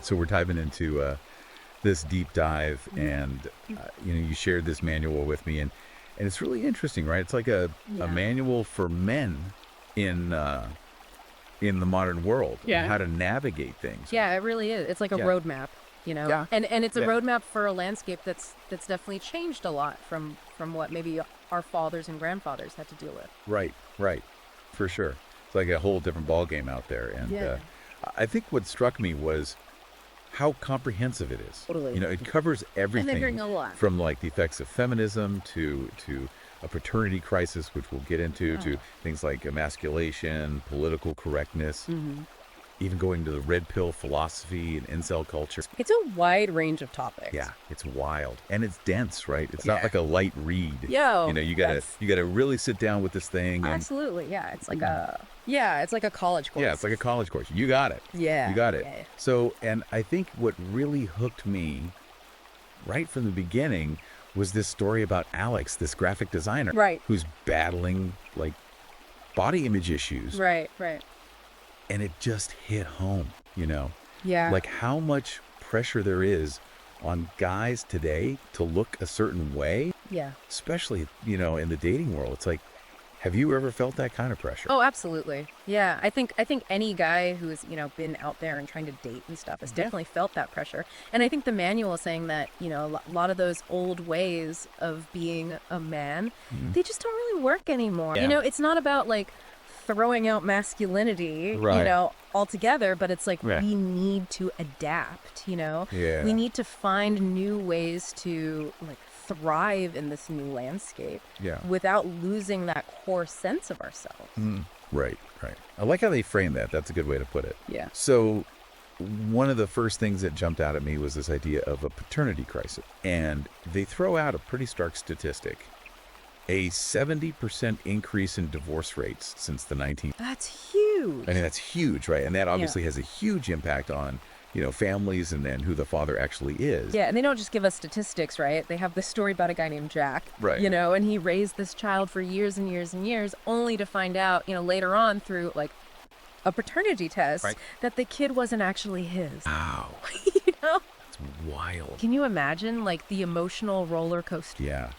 right. So we're diving into this deep dive, and you shared this manual with me, and it's really interesting, right? It's like a manual for men in the modern world, on how to navigate things. Yeah, it really is. It's like a roadmap, Yeah. and it's a roadmap for a landscape that's definitely changed a lot from what maybe our fathers and grandfathers had to deal with. Right, for sure. It's like a whole different ball game out there, and I think what struck me was how comprehensive it is. Totally. It covers everything a lot. from like the effects of feminism to a paternity crisis, which we'll get into, to things like emasculation, political correctness, even going to the red pill philosophy and incel culture. It's a wide range of topics. Yeah, it's wild, and it's dense, right? It's not like a light read. You gotta really sit down with this thing. And, absolutely, yeah. It's like a college course. Yeah, it's like a college course. You got it. Yeah, you got it. Yeah. So, and I think what really hooked me right from the beginning was this story about Alex, this graphic designer, who's battling like body image issues. Right. And it just hit home, Yeah. like how much pressure there is on guys today to look a certain way. Yeah. Especially, in the dating world. It's like, have you ever felt that kind of pressure? Oh, absolutely. Yeah. I think any guy who's, been out there and trying to date and stuff has definitely felt that pressure. And I think the manual is saying that, a lot of those old ways of being a man, they just don't really work anymore. Yeah. It's not about like throwing out masculinity, altogether, but it's like we need to adapt, we need to find new ways to like thrive in this new landscape without losing that core sense of ourselves. Right. I like how they frame that. That's a good way to put it. Yeah. So one of the first things that jumped out at me was this idea of a paternity crisis. And they throw out a pretty stark statistic. A 70% increase in divorce rates since the 19... That's huge. I mean, that's huge, right? And that obviously has a huge impact on, families and then who the father actually is. Yeah, and they don't just give us statistics, right? They have this story about a guy named Jack, right? And he raised this child for years and years and years, only to find out, later on through like a paternity test that the kid wasn't actually his. Wow. It's wild. Can you imagine like the emotional roller coaster? Yeah.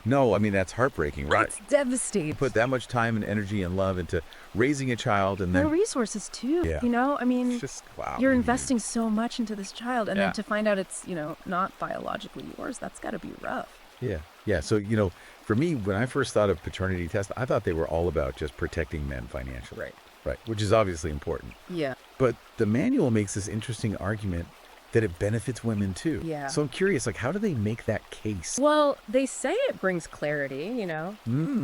No, I mean, that's heartbreaking, right? It's devastating. You put that much time and energy and love into raising a child, and then... The resources, too, I mean, it's just, wow. You're investing so much into this child, and then to find out it's, not biologically yours, that's got to be rough. Yeah. So, for me, when I first thought of paternity tests, I thought they were all about just protecting men financially. Right, which is obviously important. Yeah. But the manual makes this interesting argument that it benefits women too. Yeah. So I'm curious, like, how do they make that case? Well, they say it brings clarity,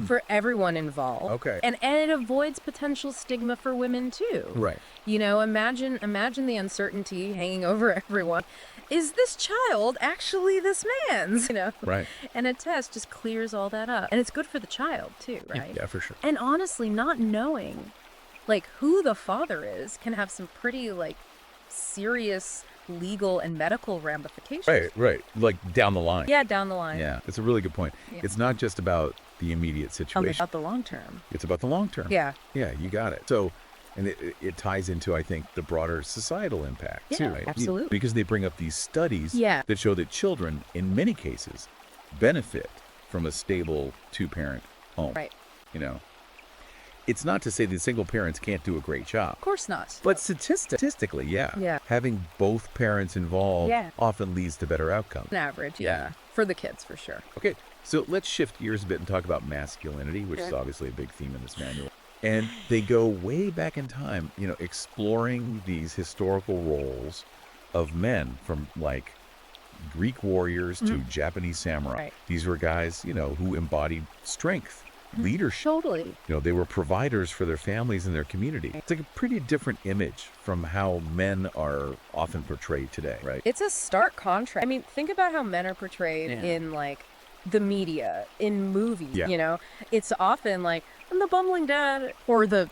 for everyone involved. Okay. And it avoids potential stigma for women too. Right. Imagine the uncertainty hanging over everyone. Is this child actually this man's? Right. And a test just clears all that up. And it's good for the child too, right? Yeah, for sure. And honestly, not knowing like who the father is can have some pretty like serious legal and medical ramifications. Right. Like down the line. Yeah, down the line. Yeah, it's a really good point. Yeah. It's not just about the immediate situation. It's about the long term. It's about the long term. Yeah. Yeah, you got it. So, and it ties into, I think, the broader societal impact too, right? Absolutely. Because they bring up these studies that show that children, in many cases, benefit from a stable two-parent home. Right. It's not to say that single parents can't do a great job. Of course not. But statistically, having both parents involved often leads to better outcomes. On average, for the kids, for sure. Okay, so let's shift gears a bit and talk about masculinity, which is obviously a big theme in this manual. And they go way back in time, exploring these historical roles of men from like Greek warriors to Japanese samurai. Right. These were guys, who embodied strength, leadership. Totally. They were providers for their families and their community. It's like a pretty different image from how men are often portrayed today, right? It's a stark contrast. I mean, think about how men are portrayed in like the media, in movies, It's often like, I'm the bumbling dad or the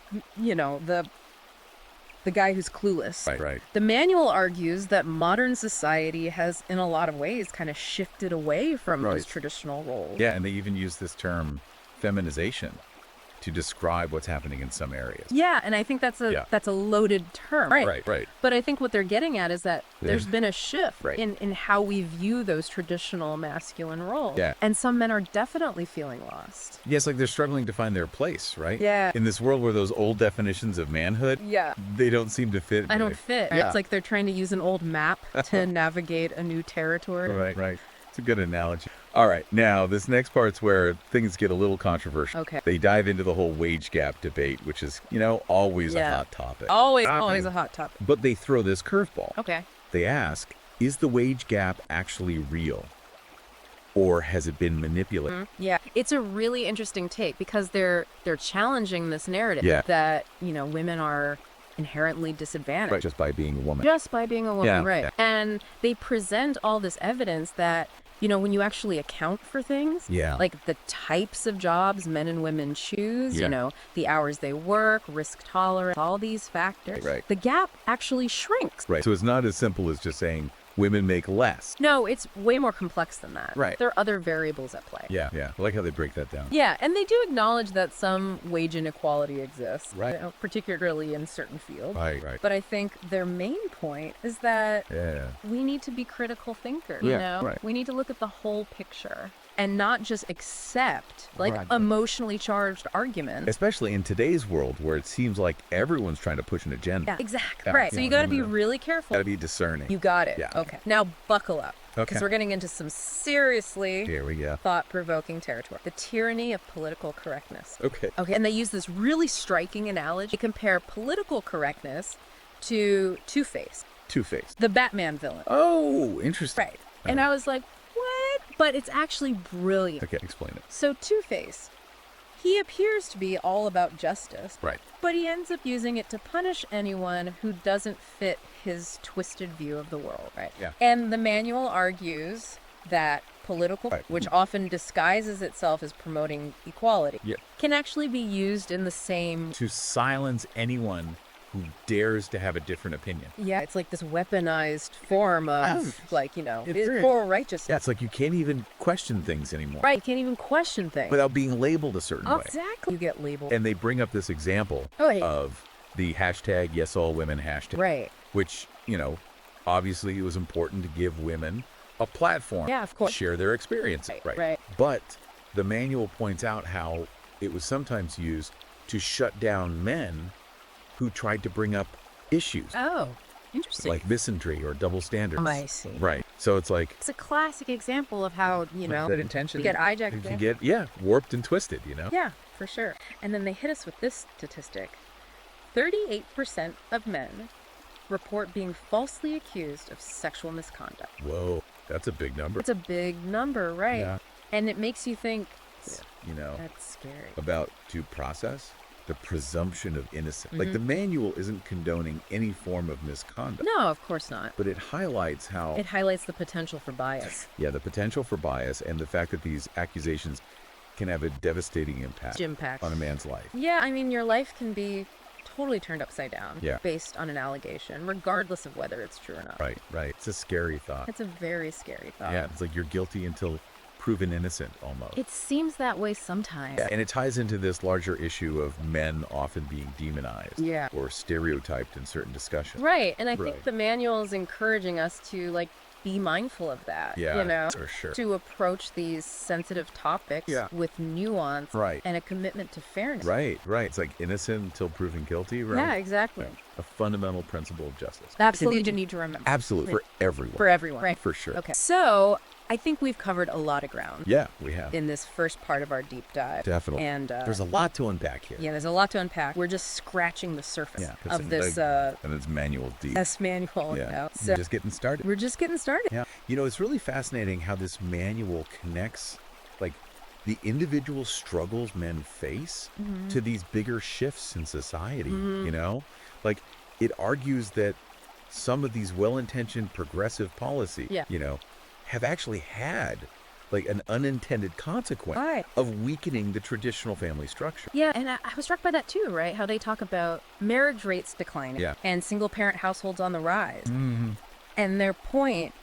guy who's clueless. Right. The manual argues that modern society has, in a lot of ways, kind of shifted away from those traditional roles. Yeah, and they even use this term feminization. to describe what's happening in some areas. Yeah, and I think that's a loaded term. Right. But I think what they're getting at is that there's been a shift in how we view those traditional masculine roles. Yeah. And some men are definitely feeling lost. Yeah, it's like they're struggling to find their place, right? Yeah. In this world where those old definitions of manhood, they don't seem to fit. I don't fit. Yeah. It's like they're trying to use an old map to navigate a new territory. Right. It's a good analogy. All right, now this next part's where things get a little controversial. Okay. They dive into the whole wage gap debate, which is, always a hot topic. Always a hot topic. But they throw this curveball. Okay. They ask, is the wage gap actually real? Or has it been manipulated? Yeah, it's a really interesting take because they're challenging this narrative that, women are inherently disadvantaged. Right, just by being a woman. Just by being a woman, right. Yeah. And they present all this evidence that, when you actually account for things, like the types of jobs men and women choose, the hours they work, risk tolerance, all these factors, the gap actually shrinks. Right. So it's not as simple as just saying women make less. No, it's way more complex than that. Right. There are other variables at play. Yeah. I like how they break that down. Yeah, and they do acknowledge that some wage inequality exists, right. Particularly in certain fields. Right. But I think their main point is that we need to be critical thinkers, Right. We need to look at the whole picture and not just accept emotionally charged arguments. Especially in today's world where it seems like everyone's trying to push an agenda. Yeah, exactly. Right. So you got to be really careful. Got to be discerning. You got it. Yeah. Okay. Now buckle up. Okay. Because we're getting into some seriously Here we go. thought-provoking territory. The tyranny of political correctness. Okay. And they use this really striking analogy. They compare political correctness to Two-Face. Two-Face. The Batman villain. Oh, interesting. Right. And I was like, what? But it's actually brilliant. Okay, explain it. So Two-Face, he appears to be all about justice. Right. But he ends up using it to punish anyone who doesn't fit his twisted view of the world. Right. Yeah. And the manual argues that political, which often disguises itself as promoting equality, can actually be used in the same... To silence anyone who dares to have a different opinion. Yeah, it's like this weaponized form of, moral righteousness. Yeah, it's like you can't even question things anymore. Right, you can't even question things. Without being labeled a certain way. Exactly. You get labeled. And they bring up this example of the hashtag #YesAllWomen hashtag. Right. Which, obviously it was important to give women a platform. Yeah, of course. To share their experiences. Right. But the manual points out how it was sometimes used to shut down men who tried to bring up issues. Oh, interesting. Like misandry or double standards. I see. Right. So it's like... It's a classic example of how, that intention get hijacked. You can get, warped and twisted, Yeah, for sure. And then they hit us with this statistic. 38% of men report being falsely accused of sexual misconduct. Whoa, that's a big number. It's a big number, right? Yeah. And it makes you think, that's scary. About due process. The presumption of innocence. Like the manual isn't condoning any form of misconduct. No, of course not. But it highlights how... It highlights the potential for bias. Yeah, the potential for bias and the fact that these accusations can have a devastating impact on a man's life. Yeah, I mean, your life can be totally turned upside down based on an allegation, regardless of whether it's true or not. Right. It's a scary thought. It's a very scary thought. Yeah, it's like you're guilty until proven innocent almost. It seems that way sometimes. Yeah, and it ties into this larger issue of men often being demonized or stereotyped in certain discussions. Right, and I think the manual is encouraging us to be mindful of that, for sure. To approach these sensitive topics with nuance and a commitment to fairness. Right. It's like innocent until proven guilty, right? Yeah, exactly. Right. A fundamental principle of justice. Absolutely, you need to remember. Absolutely, for everyone. For everyone, right. For sure. Okay, so I think we've covered a lot of ground. Yeah, we have. In this first part of our deep dive. Definitely. And there's a lot to unpack here. Yeah, there's a lot to unpack. We're just scratching the surface of this. And it's manual deep. This manual. So just getting started. We're just getting started. Yeah. It's really fascinating how this manual connects, the individual struggles men face to these bigger shifts in society, it argues that some of these well-intentioned progressive policies, have actually had an unintended consequence of weakening the traditional family structure. Yeah, and I was struck by that too, right? How they talk about marriage rates declining and single-parent households on the rise. And their point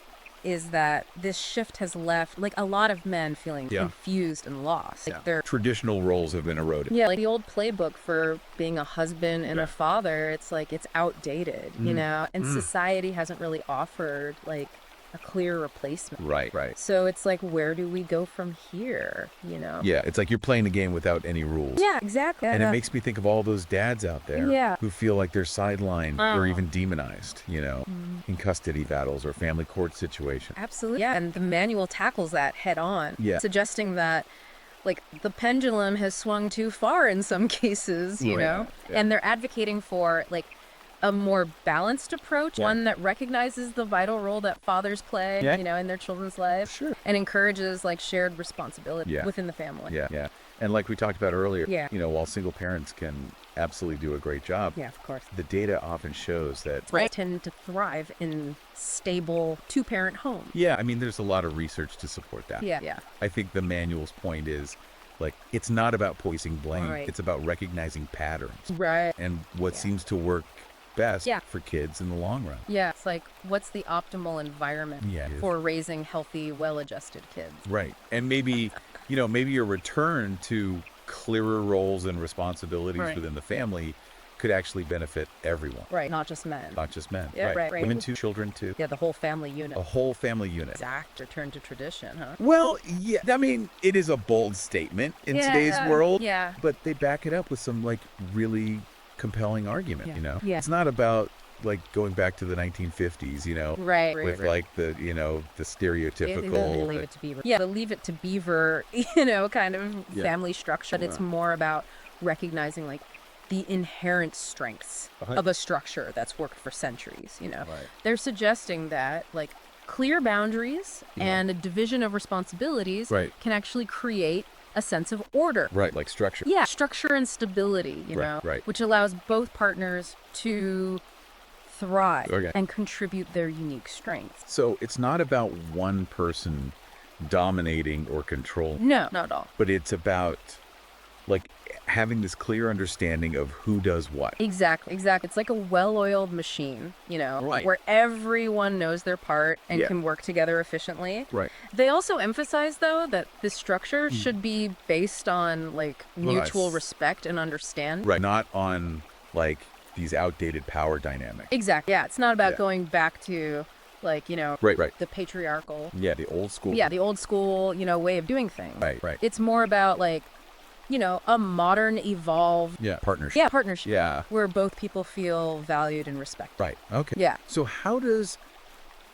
is that this shift has left like a lot of men feeling confused and lost. Like their traditional roles have been eroded. Yeah, like the old playbook for being a husband and a father, it's like it's outdated, you know, and society hasn't really offered like a clear replacement. Right. So it's like, where do we go from here, you know? Yeah, it's like you're playing a game without any rules. Yeah, exactly. And it makes me think of all those dads out there who feel like they're sidelined or even demonized, you know, in custody battles or family court situations. Absolutely. Yeah, and the manual tackles that head on, suggesting that like the pendulum has swung too far in some cases, you know, and they're advocating for like a more balanced approach, one that recognizes the vital role that fathers play, you know, in their children's lives, and encourages like shared responsibility within the family. Yeah. And like we talked about earlier, you know, while single parents can absolutely do a great job, of course, the data often shows that tend to thrive in stable two-parent homes. Yeah, I mean, there's a lot of research to support that. Yeah. I think the manual's point is, like, it's not about placing blame. It's about recognizing patterns. And what seems to work best for kids in the long run. Yeah, it's like, what's the optimal environment for raising healthy, well-adjusted kids? Right. And maybe, you know, maybe a return to clearer roles and responsibilities within the family could actually benefit everyone. Not just men. Not just men. Right. Women too, children too. Yeah, the whole family unit. A whole family unit. Exact return to tradition, huh? Well, yeah, I mean, it is a bold statement in today's world. Yeah. But they back it up with some, like, really compelling argument, you know? Yeah. It's not about, like, going back to the 1950s, you know? With, like, the, you know, the stereotypical... Leave it to Beaver. Yeah, the Leave It to Beaver, you know, kind of family structure. But it's more about recognizing, like, the inherent strengths of a structure that's worked for centuries, you know? They're suggesting that, like, clear boundaries and a division of responsibilities can actually create a sense of order. Like structure. Yeah, structure and stability, you know, which allows both partners to thrive and contribute their unique strengths. So it's not about one person dominating or controlling. No, not at all. But it's about, like, having this clear understanding of who does what. Exactly. It's like a well-oiled machine, you know, where everyone knows their part and can work together efficiently. They also emphasize, though, that this structure should be based on, like, mutual respect and understanding. Not on, like, these outdated power dynamics. Exactly. Yeah, it's not about going back to, like, you know, the patriarchal. Yeah, the old school. Yeah, the old school, you know, way of doing things. Right. It's more about, like, you know, a modern, evolved... partnership. Yeah, partnership. Yeah. Where both people feel valued and respected. Okay. Yeah. So how does,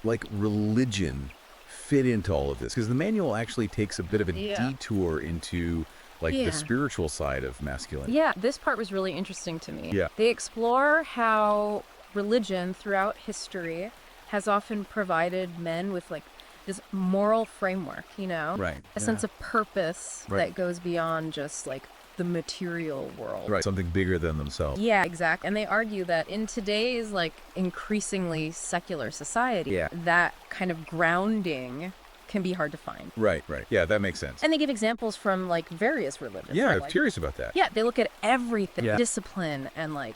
like, religion fit into all of this? Because the manual actually takes a bit of a detour into, like, the spiritual side of masculinity. Yeah, this part was really interesting to me. Yeah. They explore how religion throughout history has often provided men with, like, this moral framework, you know? A sense of purpose that goes beyond just, like, the material world. Something bigger than themselves. Yeah, exactly. And they argue that in today's, like, increasingly secular society, that kind of grounding can be hard to find. Right. Yeah, that makes sense. And they give examples from, like, various religions. Yeah, I'm curious about that. Yeah, they look at everything, discipline and, like,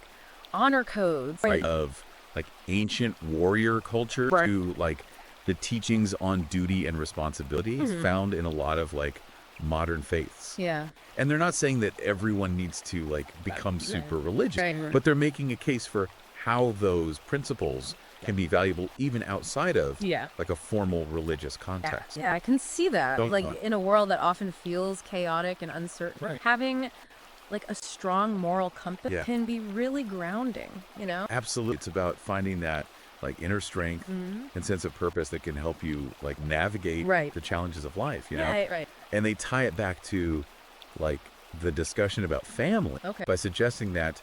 honor codes. Of, like, ancient warrior culture to, like, the teachings on duty and responsibility found in a lot of, like, modern faiths. Yeah. And they're not saying that everyone needs to, like, become super religious, but they're making a case for how those principles can be valuable even outside of, like, a formal religious context. Yeah, I can see that. In a world that often feels chaotic and uncertain, having, like, a strong moral compass can be really grounding, you know? Absolutely. It's about finding that, like, inner strength and sense of purpose that can help you, like, navigate the challenges of life, you know? And they tie it back to, like, the discussion about family by suggesting that,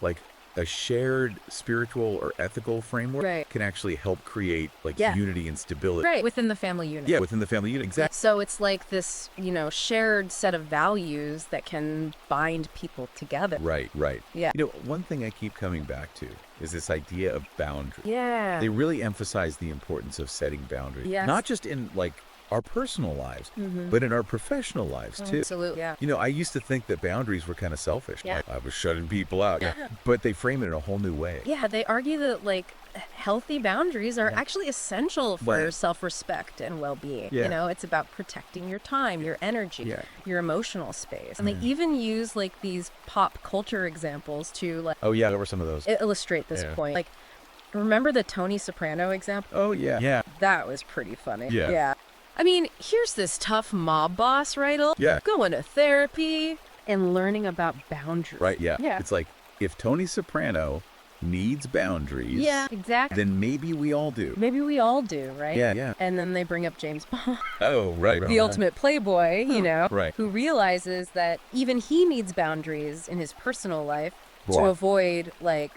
like, a shared spiritual or ethical framework can actually help create, like, unity and stability. Within the family unit. Yeah, within the family unit, exactly. So it's like this, you know, shared set of values that can bind people together. Right. Yeah. You know, one thing I keep coming back to is this idea of boundaries. Yeah. They really emphasize the importance of setting boundaries. Yes. Not just in, like, our personal lives, but in our professional lives too. Absolutely, yeah. I used to think that boundaries were kind of selfish. Yeah. Like I was shutting people out, but they frame it in a whole new way. Yeah, they argue that like healthy boundaries are actually essential for self-respect and well-being. Yeah. It's about protecting your time, your energy, your emotional space. And they even use like these pop culture examples to like there were some of those. Illustrate this point. Like, remember the Tony Soprano example? Oh, yeah. Yeah. That was pretty funny. Yeah. I mean, here's this tough mob boss, right? Yeah. Going to therapy and learning about boundaries. Right, yeah. It's like, if Tony Soprano needs boundaries, exactly, then maybe we all do. Maybe we all do, right? Yeah. And then they bring up James Bond. Oh, right. The ultimate playboy, right. who realizes that even he needs boundaries in his personal life to avoid, like,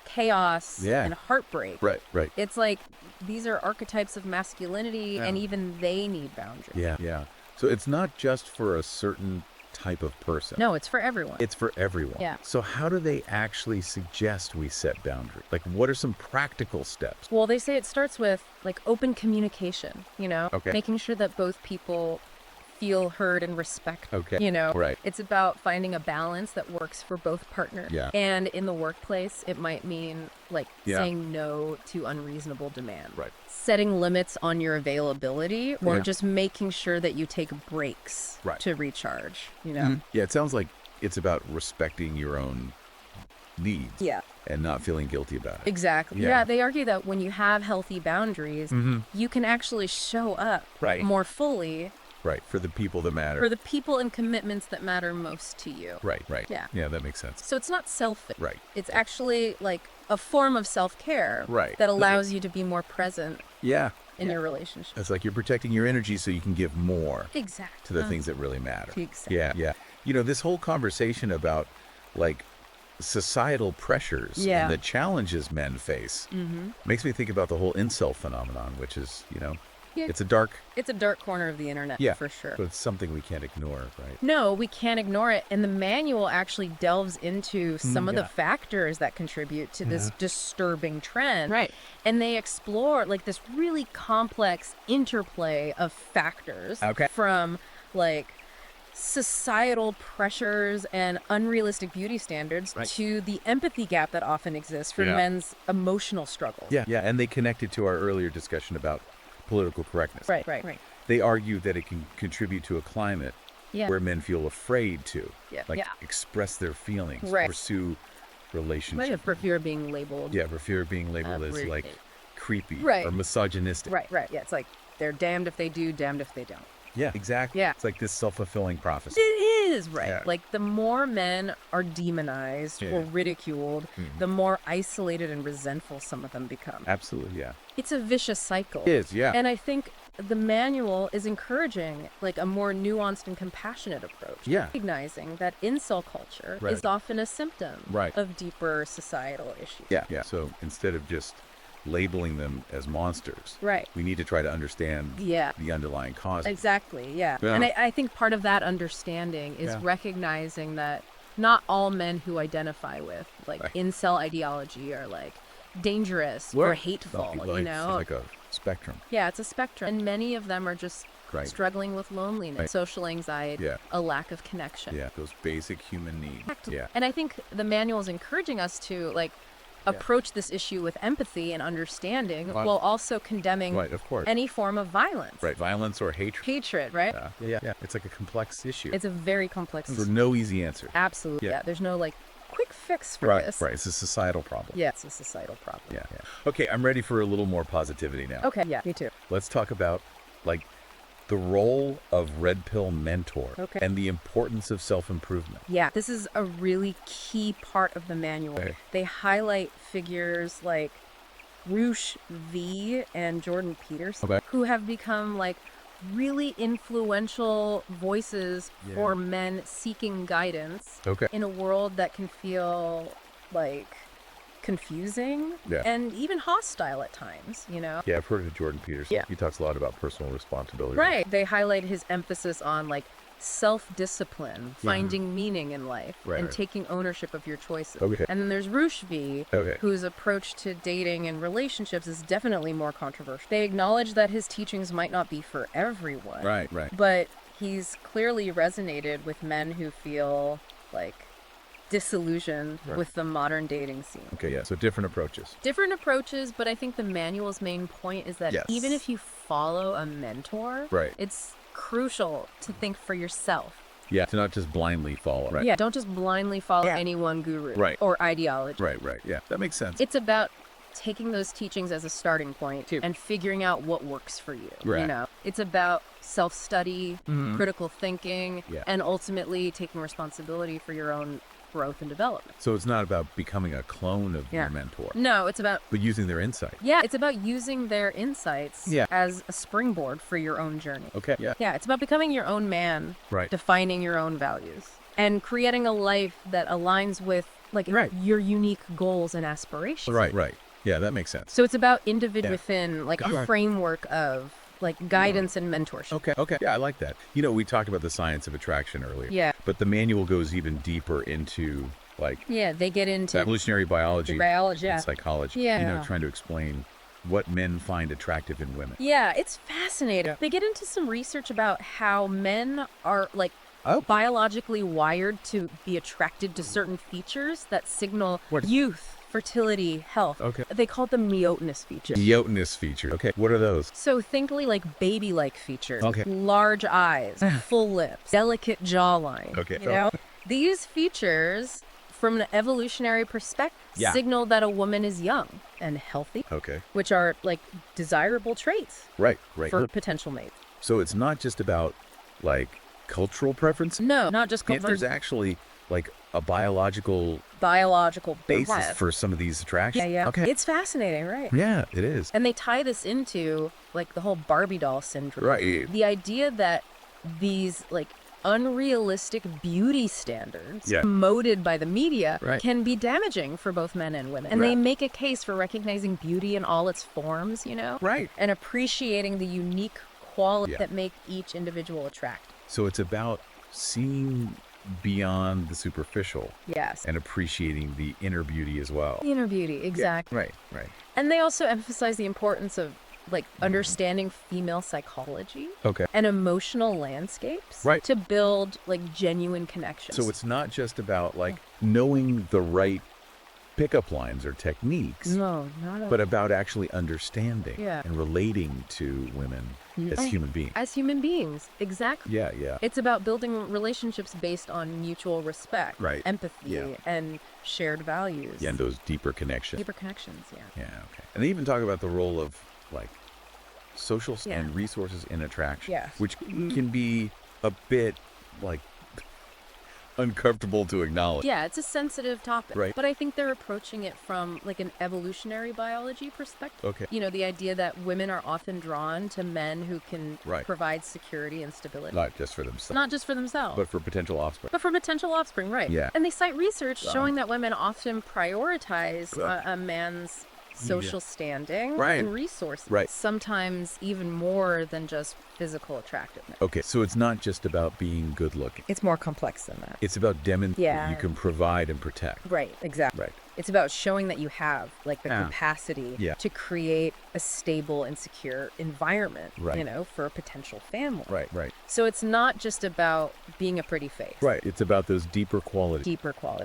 chaos and heartbreak. Right. It's like these are archetypes of masculinity, and even they need boundaries. Yeah. So it's not just for a certain type of person. No, it's for everyone. It's for everyone. Yeah. So how do they actually suggest we set boundaries? Like, what are some practical steps? Well, they say it starts with like open communication, making sure that both people feel heard and respect. Right. It's about finding a balance that works for both partners. Yeah. And in the workplace, it might mean like saying no to unreasonable demand. Right. Setting limits on your availability, or just making sure that you take breaks to recharge, Yeah, it sounds like it's about respecting your own needs. Yeah. And not feeling guilty about it. Exactly. Yeah, they argue that when you have healthy boundaries, you can actually show up more fully. Right, for the people that matter. For the people and commitments that matter most to you. Right. Yeah, that makes sense. So it's not selfish. Right. It's actually like a form of self-care that allows you to be more present in your relationship. It's like you're protecting your energy so you can give more Exactly. to the things that really matter. Exactly. Yeah. This whole conversation about like societal pressures and the challenges men face makes me think about the whole incel phenomenon, which is, it's a dark corner of the internet, for sure. But it's something we can't ignore, right? No, we can't ignore it. And the manual actually delves into some of the factors that contribute to this disturbing trend. Right. And they explore like this really complex interplay of factors from like societal pressures and unrealistic beauty standards to the empathy gap that often exists for men's emotional struggles. Yeah. And they connected to our earlier discussion about political correctness. Right. They argue that it can contribute to a climate where men feel afraid to express their feelings, pursue relationships. For fear of being labeled. For fear of being labeled as like creepy or misogynistic. Right. Yeah, it's like they're damned if they do, damned if they don't. Yeah, exactly. Yeah. It's like this self-fulfilling prophecy. It is, right. Yeah. Like the more men are demonized or ridiculed, the more isolated and resentful some of them become. Absolutely, yeah. It's a vicious cycle. It is, yeah. And I think the manual is encouraging like a more nuanced and compassionate approach. Yeah. Recognizing that incel culture is often a symptom of deeper societal issues. Yeah. So instead of just labeling them as monsters. We need to try to understand the underlying causes. Exactly, yeah. And I think part of that understanding is recognizing that not all men who identify with like incel ideology are like dangerous or hateful, It's like a spectrum. Yeah, it's a spectrum. And many of them are just struggling with loneliness, social anxiety, a lack of connection. Yeah, those basic human needs. Yeah. And I think the manual is encouraging us to like approach this issue with empathy and understanding while also condemning any form of violence. Right, violence or hatred. Hatred, right? Yeah. It's like a complex issue. It's a very complex issue. There's no easy answer. Absolutely, yeah. There's no like quick fix for this. Right, it's a societal problem. Yeah, it's a societal problem. Yeah. Okay, I'm ready for a little more positivity now. Okay, yeah, me too. Let's talk about like the role of Red Pill mentor and the importance of self-improvement. Yeah, this is a really key part of the manual. They highlight figures like Roosh V and Jordan Peterson, who have become like really influential voices for men seeking guidance in a world that can feel like confusing and even hostile at times, Yeah, I've heard of Jordan Peterson. He talks a lot about personal responsibility. Right. They highlight his emphasis on like self-discipline, finding meaning in life, and taking ownership of your choices. Okay. And then there's Rushvi, whose approach to dating and relationships is definitely more controversial. They acknowledge that his teachings might not be for everyone. Right. But he's clearly resonated with men who feel like disillusioned with the modern dating scene. Okay, yeah. So different approaches. Different approaches, but I think the manual's main point is that even if you follow a mentor, it's crucial to think for yourself. Yeah, to not just blindly follow. Right. Yeah, don't just blindly follow any one guru or ideology. Right. Yeah, that makes sense. It's about taking those teachings as a starting point and figuring out what works for you. You know, it's about self-study, critical thinking, and ultimately taking responsibility for your own growth and development. So it's not about becoming a clone of your mentor. No, it's about... But using their insight. Yeah, it's about using their insights as a springboard for your own journey. Okay, yeah. Yeah, it's about becoming your own man, defining your own values, and creating a life that aligns with your unique goals and aspirations. Right. Yeah, that makes sense. So it's about individual within a framework of guidance and mentorship. Okay. Yeah, I like that. You know, we talked about the science of attraction earlier. Yeah. But the manual goes even deeper into they get into evolutionary biology, and psychology. Yeah. You know, trying to explain what men find attractive in women. Yeah, it's fascinating. They get into some research about how men are biologically wired to be attracted to certain features that signal youth, fertility, health. Okay. They call them meiotinous features. Meiotinous features. Okay. What are those? So thinkly baby-like features. Okay. Large eyes, full lips, delicate jawline. Okay. You know? These features, from an evolutionary perspective, signal that a woman is young and healthy. Okay. Which are desirable traits. Right. For potential mates. So it's not just about cultural preference? No, not just cultural. There's actually a biological basis for some of these attractions. Yeah. Okay. It's fascinating, right? Yeah, it is. And they tie this into the whole Barbie doll syndrome. Right. The idea that these unrealistic beauty standards promoted by the media can be damaging for both men and women. And they make a case for recognizing beauty in all its forms, you know? Right. And appreciating the unique qualities that make each individual attractive. So it's about seeing beyond the superficial. Yes. And appreciating the inner beauty as well. The inner beauty, exactly. Yeah. Right. And they also emphasize the importance of understanding female psychology and emotional landscapes to build genuine connections. So it's not just about knowing the right pickup lines or techniques. No, not at all. But about actually understanding and relating to women as human beings. As human beings, exactly. Yeah. It's about building relationships based on mutual respect, empathy, and shared values. Yeah, and those deeper connections. Deeper connections, Yeah, okay. And they even talk about the role of social and resources in attraction, which can be a bit uncomfortable to acknowledge. Yeah, it's a sensitive topic. Right. But I think they're approaching it from an evolutionary biology perspective. Okay. You know, the idea that women are often drawn to men who can provide security and stability. Not just for themselves. Not just for themselves. But for potential offspring. Right. Yeah. And they cite research showing that women often prioritize a man's social standing and resources. Right. Sometimes even more than just physical attractiveness. Okay, so it's not just about being good looking. It's more complex than that. It's about demonstrating that you can provide and protect. Right, exactly. Right. It's about showing that you have the capacity to create a stable and secure environment, you know, for a potential family. Right. So it's not just about being a pretty face. Right. It's about those deeper qualities.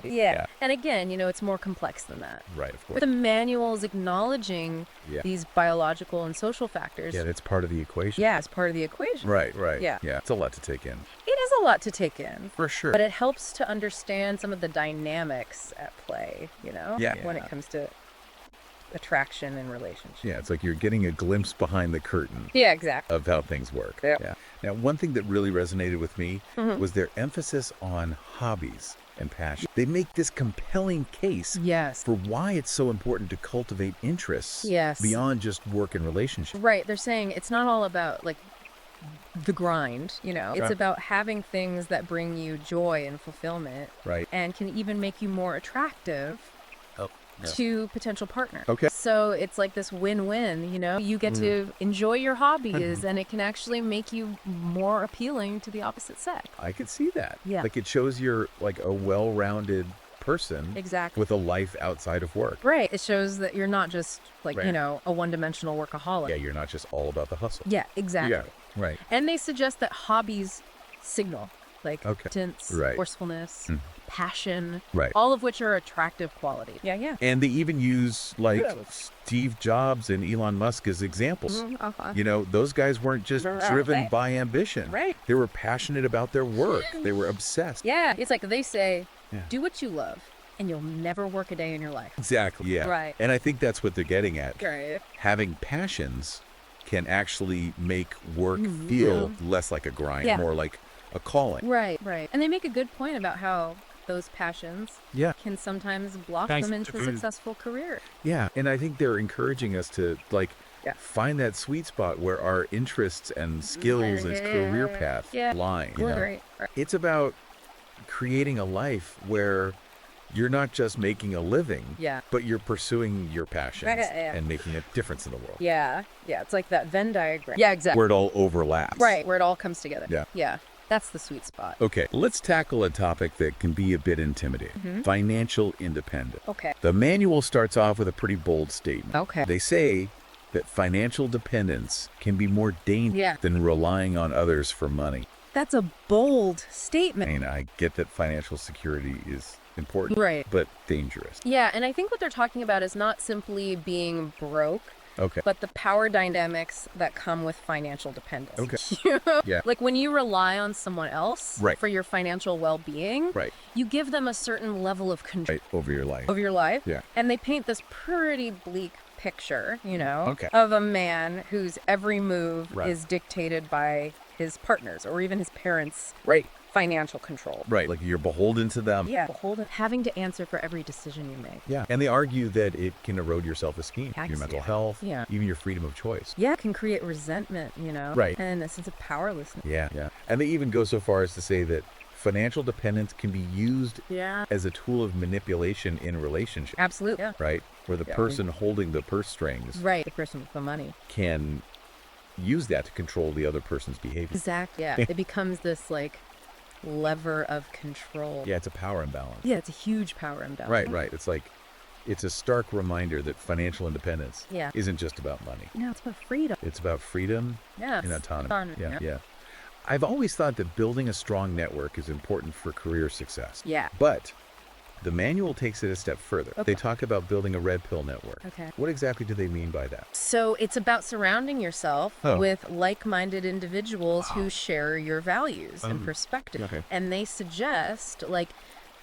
Yeah. And again, you know, it's more complex than that. Right, of course. But the manual is acknowledging these biological and social factors. Yeah, it's part of the equation. Yeah, it's part of the equation. Right. Yeah. It's a lot to take in. It is a lot to take in. For sure. But it helps to understand some of the dynamics at play, you know, when it comes to attraction and relationships. Yeah, it's you're getting a glimpse behind the curtain. Yeah, exactly. Of how things work. Yep. Yeah. Now, one thing that really resonated with me was their emphasis on hobbies and passion. They make this compelling case for why it's so important to cultivate interests beyond just work and relationships. Right. They're saying it's not all about the grind, you know. It's about having things that bring you joy and fulfillment. Right. And can even make you more attractive to potential partner. Okay. So it's like this win-win, you get to enjoy your hobbies and it can actually make you more appealing to the opposite sex. I could see that. Yeah. Like it shows you're like a well-rounded person. Exactly. With a life outside of work. Right. It shows that you're not just like, a one-dimensional workaholic. Yeah, you're not just all about the hustle. Yeah, exactly. Yeah, right. And they suggest that hobbies signal like intense, forcefulness, passion, all of which are attractive qualities. Yeah. And they even use like Steve Jobs and Elon Musk as examples. Those guys weren't just driven by ambition. Right. They were passionate about their work. They were obsessed. Yeah. It's like they say, do what you love and you'll never work a day in your life. Exactly. Yeah. Right. And I think that's what they're getting at. Right. Having passions can actually make work feel less like a grind, more like a calling. Right. And they make a good point about how those passions can sometimes block them into successful career. Yeah, and I think they're encouraging us to find that sweet spot where our interests and skills and career path line. Right. It's about creating a life where you're not just making a living, but you're pursuing your passions and making a difference in the world. Yeah, it's like that Venn diagram. Yeah, exactly. Where it all overlaps. Right, where it all comes together. Yeah. That's the sweet spot. Okay, let's tackle a topic that can be a bit intimidating. Financial independence. Okay. The manual starts off with a pretty bold statement. Okay. They say that financial dependence can be more dangerous than relying on others for money. That's a bold statement. I mean, I get that financial security is important, but dangerous. Yeah, and I think what they're talking about is not simply being broke, Okay. but the power dynamics that come with financial dependence. Okay. Yeah. Like when you rely on someone else for your financial well-being, you give them a certain level of control over your life. Yeah. And they paint this pretty bleak picture, of a man whose every move is dictated by his partners or even his parents' financial control. Right, like you're beholden to them. Yeah, beholden, having to answer for every decision you make. Yeah, and they argue that it can erode your self-esteem, your mental health, even your freedom of choice. Yeah, it can create resentment, and a sense of powerlessness. Yeah. And they even go so far as to say that financial dependence can be used as a tool of manipulation in relationships. Absolutely. Yeah. Right, where the person holding the purse strings, the person with the money, can use that to control the other person's behavior. Exactly. Yeah. It becomes this like lever of control. Yeah, it's a power imbalance. Yeah, it's a huge power imbalance. Right. It's like, it's a stark reminder that financial independence isn't just about money. No, it's about freedom. It's about freedom and autonomy. Yeah. I've always thought that building a strong network is important for career success. Yeah. But the manual takes it a step further. They talk about building a red pill network. Okay. What exactly do they mean by that? So it's about surrounding yourself with like-minded individuals who share your values and perspective. Okay. And they suggest like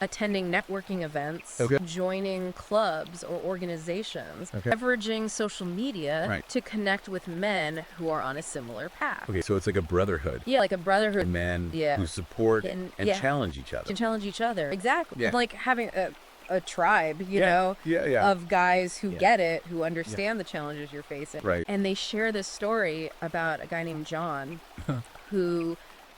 attending networking events, joining clubs or organizations, leveraging social media to connect with men who are on a similar path. Okay, so it's like a brotherhood. Yeah, like a brotherhood. Men who support and challenge each other. Can challenge each other. Exactly. Yeah. Like having a tribe, of guys who get it, who understand the challenges you're facing. Right. And they share this story about a guy named John who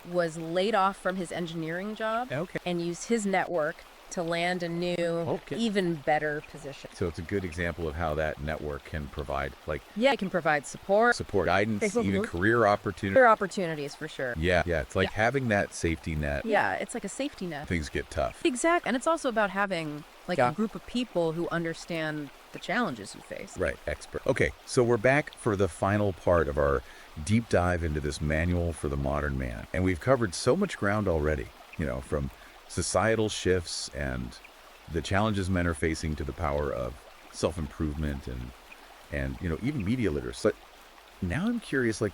was laid off from his engineering job and used his network to land a new, even better position. So it's a good example of how that network can provide, like... Yeah, it can provide support, guidance, even career opportunities. Career opportunities, for sure. Yeah, it's like having that safety net. Yeah, it's like a safety net. Things get tough. Exactly. And it's also about having, like, a group of people who understand the challenges you face. Right, expert. Okay, so we're back for the final part of our deep dive into this manual for the modern man. And we've covered so much ground already, from societal shifts and the challenges men are facing to the power of self-improvement and even media literacy. But now I'm curious, like,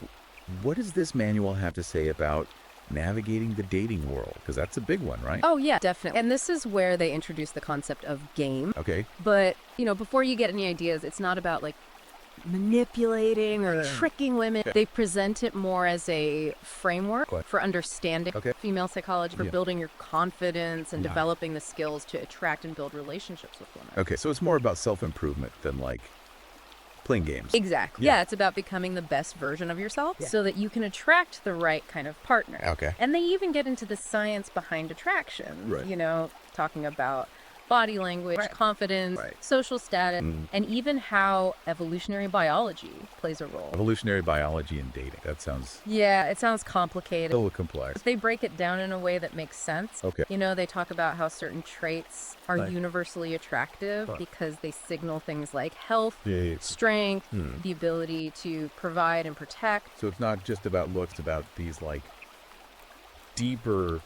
what does this manual have to say about navigating the dating world? Because that's a big one, right? Oh, yeah, definitely. And this is where they introduce the concept of game. Okay. But, before you get any ideas, it's not about, like, manipulating or tricking women. They present it more as a framework for understanding female psychology, for building your confidence and developing the skills to attract and build relationships with women. Okay, so it's more about self-improvement than like playing games. Exactly. Yeah, it's about becoming the best version of yourself so that you can attract the right kind of partner. Okay. And they even get into the science behind attraction, talking about body language, confidence, social status, and even how evolutionary biology plays a role. Evolutionary biology and dating. That sounds... Yeah, it sounds complicated. A little complex. They break it down in a way that makes sense. Okay. You know, they talk about how certain traits are universally attractive because they signal things like health, strength, the ability to provide and protect. So it's not just about looks, it's about these like deeper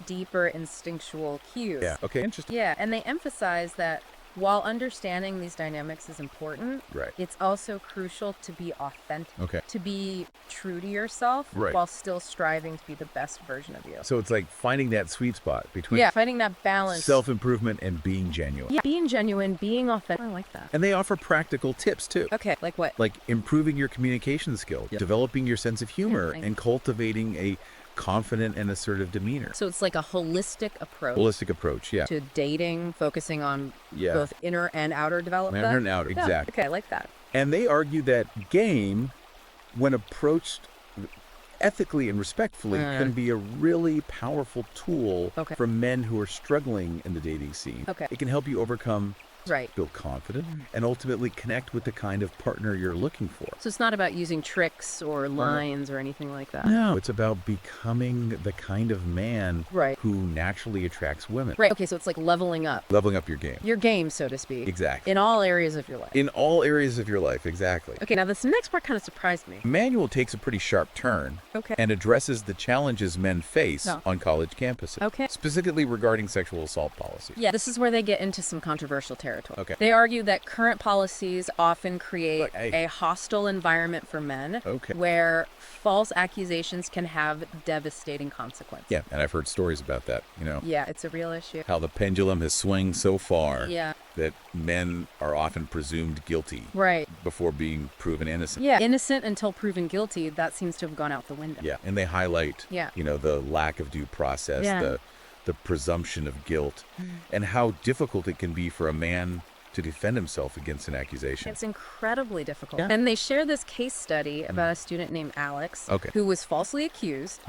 instinctual cues. Yeah. Okay. Interesting. Yeah, and they emphasize that while understanding these dynamics is important, it's also crucial to be authentic, to be true to yourself while still striving to be the best version of you. So it's like finding that sweet spot between finding that balance, self-improvement and being genuine. Yeah, being genuine, being authentic. I like that. And they offer practical tips too. Okay, like what? Like improving your communication skills, developing your sense of humor, and cultivating a confident and assertive demeanor. So it's like a holistic approach. To dating, focusing on both inner and outer development. Inner and outer, exactly. Okay, I like that. And they argue that game, when approached ethically and respectfully, can be a really powerful tool for men who are struggling in the dating scene. It can help you overcome, build confidence, and ultimately connect with the kind of partner you're looking for. So it's not about using tricks or lines or anything like that. No, it's about becoming the kind of man who naturally attracts women. Okay, so it's like leveling up. Leveling up your game. Your game, so to speak. Exactly. In all areas of your life. In all areas of your life, exactly. Okay, now this next part kind of surprised me. The manual takes a pretty sharp turn and addresses the challenges men face on college campuses. Specifically regarding sexual assault policies. Yeah, this is where they get into some controversial territory. They argue that current policies often create a hostile environment for men where false accusations can have devastating consequences. Yeah, and I've heard stories about that, you know. Yeah, it's a real issue. How the pendulum has swung so far that men are often presumed guilty before being proven innocent. Yeah, innocent until proven guilty, that seems to have gone out the window. Yeah, and they highlight, you know, the lack of due process, the presumption of guilt, and how difficult it can be for a man to defend himself against an accusation. It's incredibly difficult. And they share this case study about a student named Alex who was falsely accused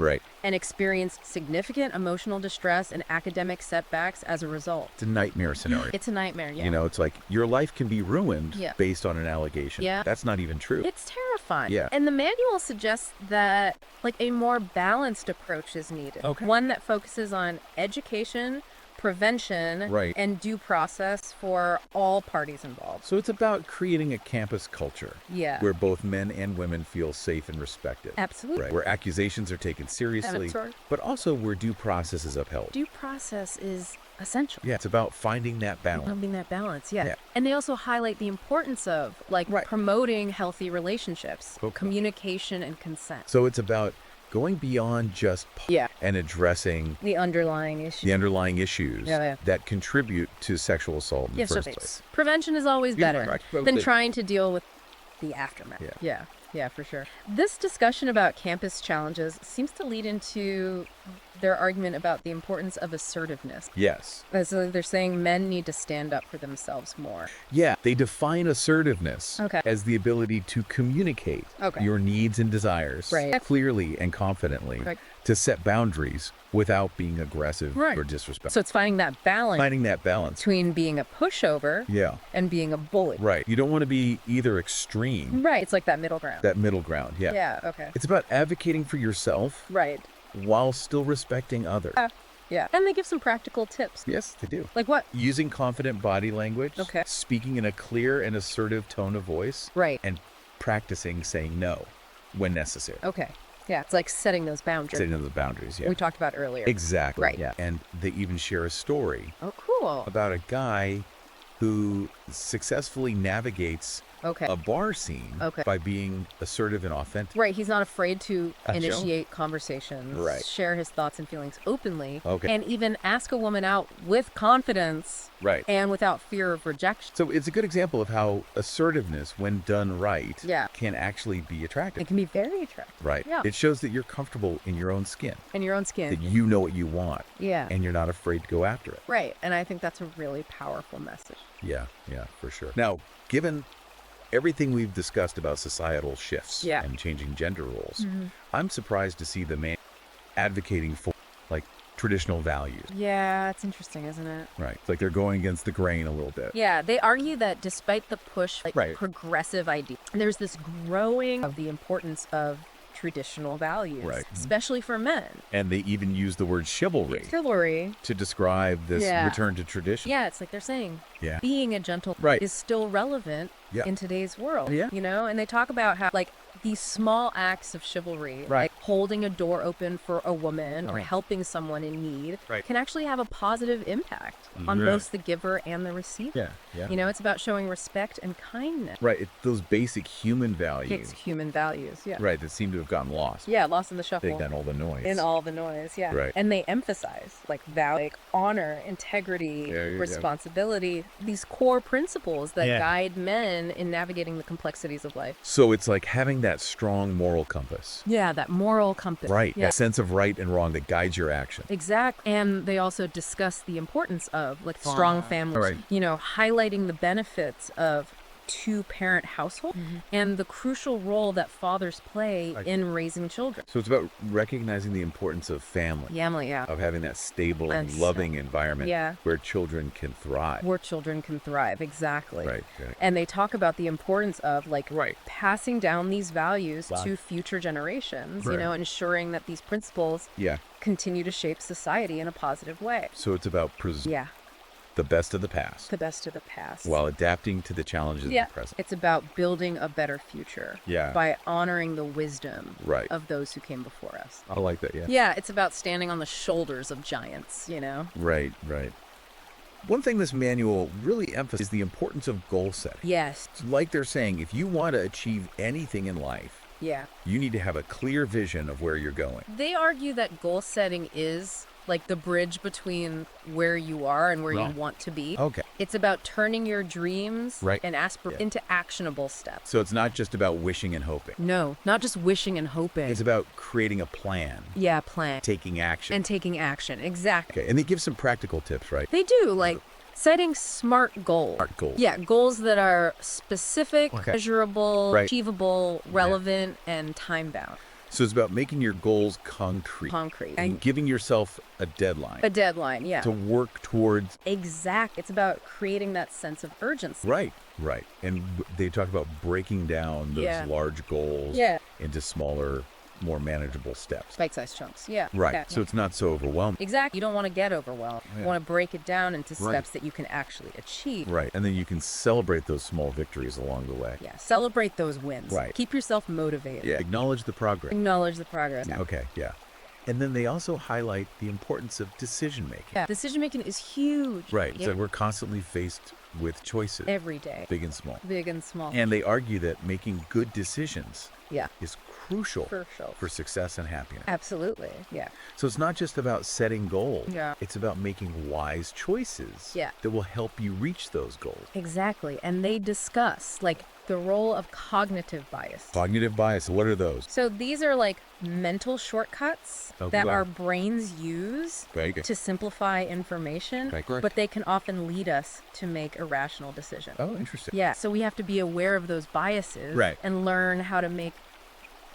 and experienced significant emotional distress and academic setbacks as a result. It's a nightmare scenario. It's a nightmare, You know, it's like your life can be ruined based on an allegation. That's not even true. It's terrifying. And the manual suggests that like a more balanced approach is needed. One that focuses on education, prevention, and due process for all parties involved. So it's about creating a campus culture where both men and women feel safe and respected. Absolutely. Where accusations are taken seriously, but also where due process is upheld. Due process is essential. Yeah, it's about finding that balance. Finding that balance, And they also highlight the importance of like promoting healthy relationships, communication, and consent. So it's about going beyond just and addressing the underlying issues. That contribute to sexual assault in the first place. Prevention is always better than trying to deal with the aftermath. Yeah, for sure. This discussion about campus challenges seems to lead into their argument about the importance of assertiveness. Yes. So they're saying men need to stand up for themselves more. Yeah, they define assertiveness as the ability to communicate your needs and desires clearly and confidently, to set boundaries without being aggressive or disrespectful. So it's finding that balance. Between being a pushover and being a bully. You don't want to be either extreme. It's like that middle ground. Yeah, It's about advocating for yourself. While still respecting others. And they give some practical tips. Yes, they do. Like what? Using confident body language. Speaking in a clear and assertive tone of voice. And practicing saying no when necessary. Yeah, it's like setting those boundaries. We talked about earlier. Exactly. And they even share a story. Oh, cool. About a guy who successfully navigates a bar scene by being assertive and authentic. He's not afraid to initiate conversations, share his thoughts and feelings openly, and even ask a woman out with confidence and without fear of rejection. So it's a good example of how assertiveness, when done right, can actually be attractive. It can be very attractive. It shows that you're comfortable in your own skin. That you know what you want. And you're not afraid to go after it. And I think that's a really powerful message. Yeah, for sure. Now, given everything we've discussed about societal shifts and changing gender roles, I'm surprised to see the man advocating for like traditional values. Yeah, it's interesting, isn't it? Right. It's like they're going against the grain a little bit. Yeah, they argue that despite the push, Right. progressive ideas, there's this growing of the importance of traditional values, Right. especially for men. And they even use the word chivalry to describe this return to tradition. Yeah, it's like they're saying being a gentleman Right. is still relevant in today's world. Yeah. You know, and they talk about how like these small acts of chivalry, like holding a door open for a woman or helping someone in need, can actually have a positive impact on both the giver and the receiver. Yeah, yeah. You know, it's about showing respect and kindness. Right. It's those basic human values. It's human values, Right, that seem to have gotten lost. Yeah, lost in the shuffle. Big in all the noise. In all the noise, yeah. Right. And they emphasize like value, like honor, integrity, responsibility, these core principles that guide men in navigating the complexities of life. So it's like having that strong moral compass. Yeah, that moral compass. Right. Yeah. That sense of right and wrong that guides your action. Exactly. And they also discuss the importance of like strong families, you know, highlighting the benefits of two-parent household and the crucial role that fathers play in raising children. So it's about recognizing the importance of family. Of having that stable and loving environment where children can thrive. Where children can thrive, exactly. Right. And they talk about the importance of like passing down these values to future generations, you know, ensuring that these principles continue to shape society in a positive way. So it's about the best of the past. The best of the past. While adapting to the challenges of the present. It's about building a better future. By honoring the wisdom of those who came before us. I like that, Yeah, it's about standing on the shoulders of giants, you know? Right. One thing this manual really emphasizes is the importance of goal setting. Yes. Like they're saying, if you want to achieve anything in life, you need to have a clear vision of where you're going. They argue that goal setting is like the bridge between where you are and where you want to be. Okay. It's about turning your dreams and into actionable steps. So it's not just about wishing and hoping. No, not just wishing and hoping. It's about creating a plan. Yeah, plan. Taking action. And taking action, exactly. Okay, and they give some practical tips, right? They do, like setting smart goals. Smart goals. Yeah, goals that are specific, measurable, achievable, relevant, and time-bound. So it's about making your goals concrete. And giving yourself a deadline. A deadline, to work towards. It's about creating that sense of urgency. Right. And they talk about breaking down those large goals into smaller, more manageable steps. Bite-sized chunks, Right. So it's not so overwhelming. Exactly. You don't want to get overwhelmed. You want to break it down into steps that you can actually achieve. Right. And then you can celebrate those small victories along the way. Yeah. Celebrate those wins. Right. Keep yourself motivated. Yeah. Acknowledge the progress. Okay. Yeah. And then they also highlight the importance of decision-making. Yeah. Decision-making is huge. Right. So we're constantly faced with choices. Every day. Big and small. And they argue that making good decisions is crucial for success and happiness. Absolutely. Yeah. So it's not just about setting goals. Yeah. It's about making wise choices that will help you reach those goals. Exactly. And they discuss like the role of cognitive bias. Cognitive bias, what are those? So these are like mental shortcuts that our brains use to simplify information, but they can often lead us to make irrational decisions. Oh, interesting. Yeah, so we have to be aware of those biases and learn how to make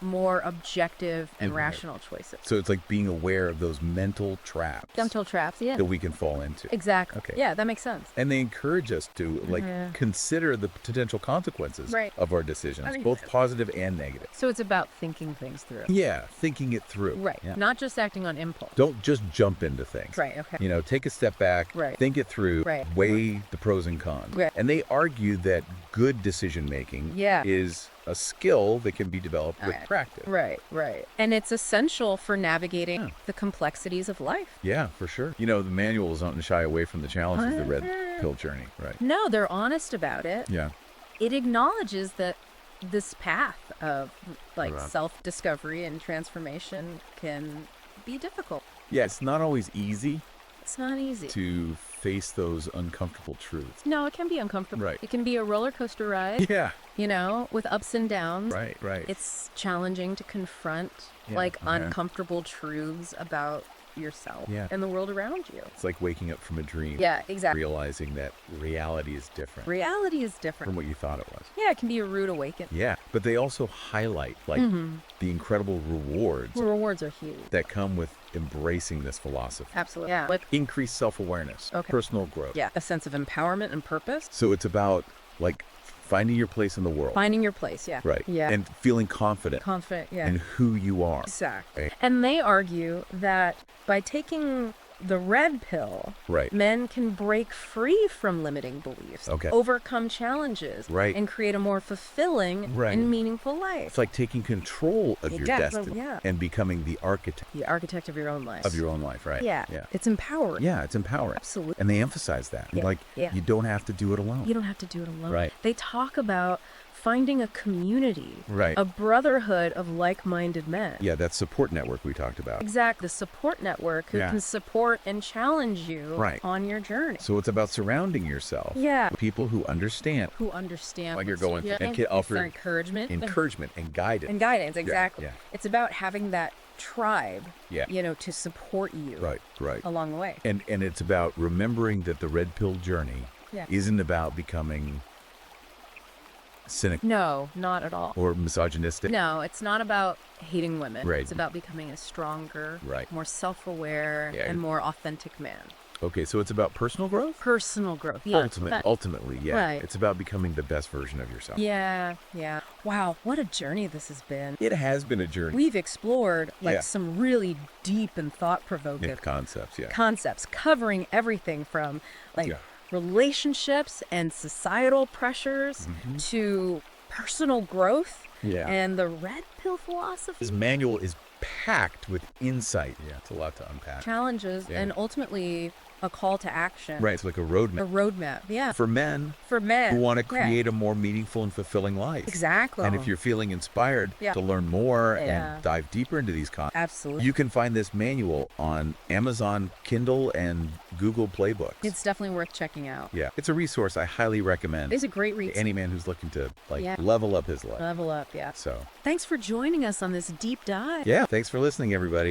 more objective and rational choices. So it's like being aware of those mental traps. That we can fall into. Exactly. Okay. Yeah, that makes sense. And they encourage us to consider the potential consequences of our decisions, both positive and negative. So it's about thinking things through. Yeah, thinking it through. Right. Yeah. Not just acting on impulse. Don't just jump into things. Right, okay. You know, take a step back, think it through, weigh the pros and cons. And they argue that good decision making is a skill that can be developed with practice. Right. And it's essential for navigating the complexities of life. Yeah, for sure. You know, the manuals don't shy away from the challenges of the red pill journey, right? No, they're honest about it. Yeah. It acknowledges that this path of like self-discovery and transformation can be difficult. Yeah, it's not always easy. It's not easy to face those uncomfortable truths. No, it can be uncomfortable. Right. It can be a roller coaster ride. Yeah. You know, with ups and downs. Right. It's challenging to confront like uncomfortable truths about yourself and the world around you. It's like waking up from a dream. Yeah, exactly. Realizing that reality is different. Reality is different from what you thought it was. Yeah, it can be a rude awakening. Yeah, but they also highlight like the incredible rewards. Rewards are huge. That come with embracing this philosophy. Absolutely. Yeah. Like increased self-awareness, personal growth. Yeah, a sense of empowerment and purpose. So it's about like finding your place in the world. Finding your place, yeah. Right. Yeah. And feeling confident. Yeah. In who you are. Exactly. Right? And they argue that by taking the red pill, men can break free from limiting beliefs, overcome challenges, and create a more fulfilling and meaningful life. It's like taking control of your destiny and becoming the architect. The architect of your own life. Of your own life, right. Yeah. It's empowering. Yeah, it's empowering. Absolutely. And they emphasize that. Like, you don't have to do it alone. You don't have to do it alone. Right. They talk about finding a community, a brotherhood of like-minded men. Yeah, that support network we talked about. Exactly, the support network who can support and challenge you on your journey. So it's about surrounding yourself with people who understand. What you're going through. And can offer encouragement. Encouragement and guidance. And guidance, exactly. It's about having that tribe, to support you along the way. And it's about remembering that the red pill journey isn't about becoming cynical. No, not at all. Or misogynistic. No, it's not about hating women. It's about becoming a stronger, more self-aware, and more authentic man. Okay, so it's about personal growth? Personal growth, yeah. Ultimately, yeah. It's about becoming the best version of yourself. Yeah. Wow, what a journey this has been. It has been a journey. We've explored some really deep and thought-provoking concepts, covering everything from relationships and societal pressures to personal growth and the red pill philosophy. This manual is packed with insight. Yeah, it's a lot to unpack. Challenges and ultimately a call to action. Right, it's like a roadmap. A roadmap, yeah. For men who want to create a more meaningful and fulfilling life. Exactly. And if you're feeling inspired to learn more and dive deeper into these concepts, absolutely, you can find this manual on Amazon Kindle and Google Play Books. It's definitely worth checking out. Yeah, it's a resource I highly recommend. It's a great read. Any man who's looking to level up his life. Level up, yeah. So thanks for joining us on this deep dive. Yeah, thanks for listening, everybody.